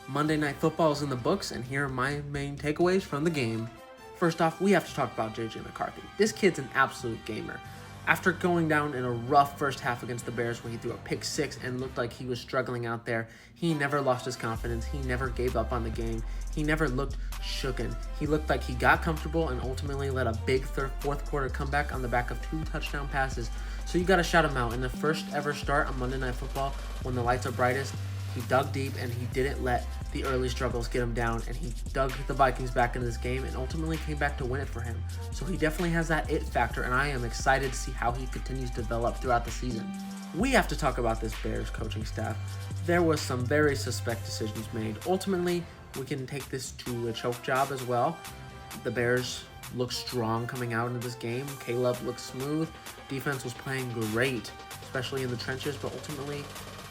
Monday Night Football is in the books, and here are my main takeaways from the game. First off, we have to talk about JJ McCarthy. This kid's an absolute gamer. After going down in a rough first half against the Bears where he threw a pick six and looked like he was struggling out there, he never lost his confidence. He never gave up on the game. He never looked shooken. He looked like he got comfortable and ultimately led a big fourth quarter comeback on the back of 2 touchdown passes. So you got to shout him out. In the first ever start on Monday Night Football, when the lights are brightest, he dug deep and he didn't let the early struggles get him down, and he dug the Vikings back into this game and ultimately came back to win it for him. So he definitely has that it factor, and I am excited to see how he continues to develop throughout the season. We have to talk about this Bears coaching staff. There was some very suspect decisions made. Ultimately, we can take this to a choke job as well. The Bears look strong coming out into this game. Caleb looked smooth. Defense was playing great, especially in the trenches, but ultimately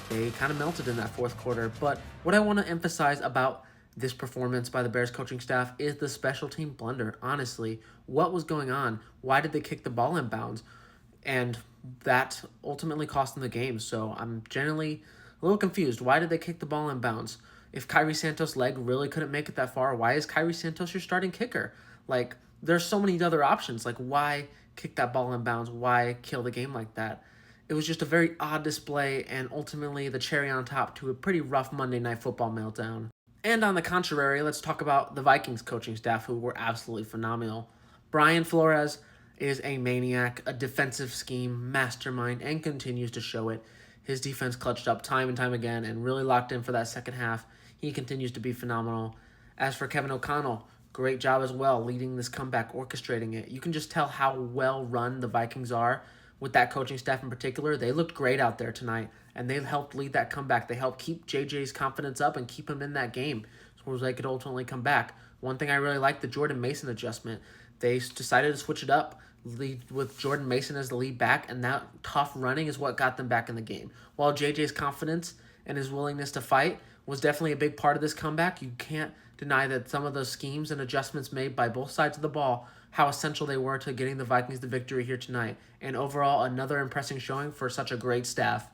they kind of melted in that fourth quarter. But what I want to emphasize about this performance by the Bears coaching staff is the special team blunder. Honestly, what was going on? Why did they kick the ball in bounds? And that ultimately cost them the game. So I'm generally a little confused. Why did they kick the ball in bounds? If Kyrie Santos' leg really couldn't make it that far, why is Kyrie Santos your starting kicker? Like, there's so many other options. Like, why kick that ball in bounds? Why kill the game like that? It was just a very odd display and ultimately the cherry on top to a pretty rough Monday Night Football meltdown. And on the contrary, let's talk about the Vikings coaching staff, who were absolutely phenomenal. Brian Flores is a maniac, a defensive scheme mastermind, and continues to show it. His defense clutched up time and time again and really locked in for that second half. He continues to be phenomenal. As for Kevin O'Connell, great job as well, leading this comeback, orchestrating it. You can just tell how well run the Vikings are with that coaching staff in particular. They looked great out there tonight, and they helped lead that comeback. They helped keep JJ's confidence up and keep him in that game so they could ultimately come back. One thing I really liked, the Jordan Mason adjustment. They decided to switch it up, lead with Jordan Mason as the lead back, and that tough running is what got them back in the game. While JJ's confidence and his willingness to fight was definitely a big part of this comeback, you can't deny that some of those schemes and adjustments made by both sides of the ball, how essential they were to getting the Vikings the victory here tonight. And overall, another impressive showing for such a great staff.